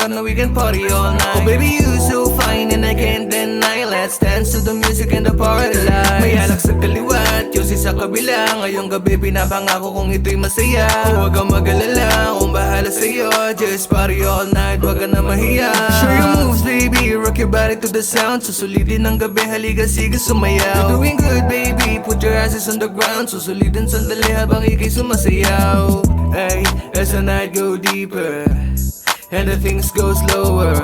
lugar na we can party all night. Oh baby, you so fine and I can't deny. Let's dance to the music and the party lights. May alak sa kaliwat, Yusi sa kabila. Ngayong gabi pinapangako kung ito'y masaya. Huwag kang mag-alala, kung bahala sa'yo. Just party all night, wag ka na mahiya. Show your moves baby, rock your body to the sound. Susulitin ng gabi, halika sige sumayaw. You're doing good baby, put your asses on the ground. Susulitin sandali habang ikay sumasayaw. Ay, as the night go deeper and the things go slower,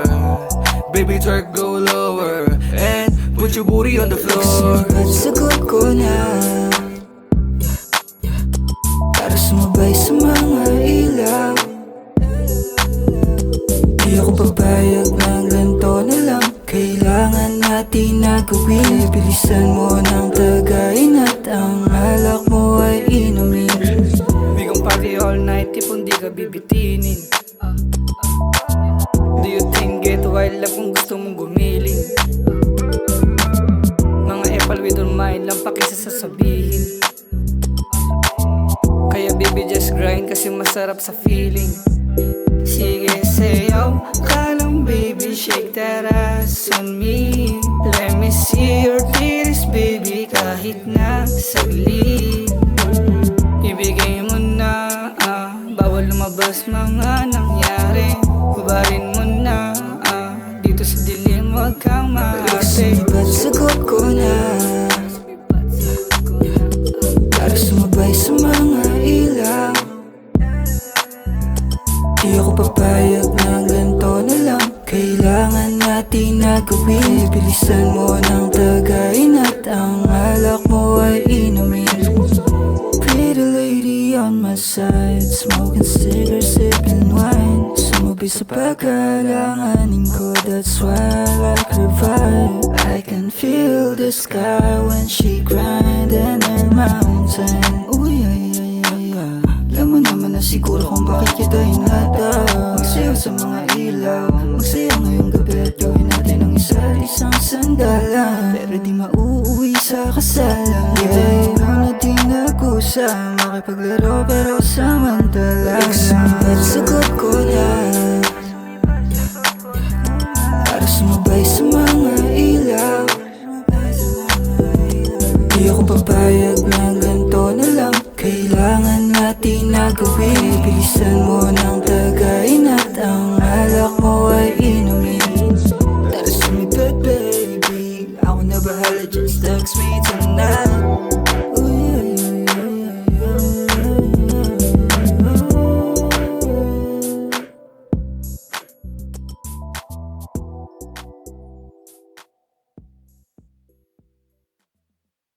baby twerk go lower and put your booty on the floor. Sagot ko na para sumabay sa mga ilaw. Di ako papayag na ganito na lang. Kailangan natin na gawin. Bilisan mo ng tagayin at ang alak mo ay inumin. We gon' party all night, tipong di ka bibitinin. Do you think get wild up kung gusto mong gumiling? Mga epal we don't mind lang pakisa sasabihin. Kaya baby just grind kasi masarap sa feeling. Sige sayaw ka lang baby, shake that ass on me. Let me see your titties baby kahit na saglit. Ibigay mo na, bawal lumabas mga nangyari. Hubarin mo na, dito sa dilim wag kang maarte. Sagot ko na para sumabay sa mga ilaw. Di ako papayag na ganito na lang. Kailangan natin na gawin. Bilisan mo ng tagayin at ang alak mo ay inumin. Pretty lady on my side, smoking cigarettes, sipping wine. Sumabay sa pagkalanganin ko, that's why I like her vibe. I can feel the sky when she grind in her mountain. Uy, ay, ay, ay, ay. Alam mo naman na siguro kung bakit kita hinata. Magsayaw sa mga ilaw, magsayaw ngayong gabi at gawin natin ang isa't isang sandalan. Pero di mauuwi sa kasalan. Yeah, na di nag-usa, makipaglaro pero samantala. Sagot ko na para sumabay sa mga ilaw. Di ako papayag na ganito na lang. Kailangan natin na gawin. Bilisan mo ng tagayin at ang alak mo ay inumin. Tara sumipid baby, ako na bahala, just text me tonight.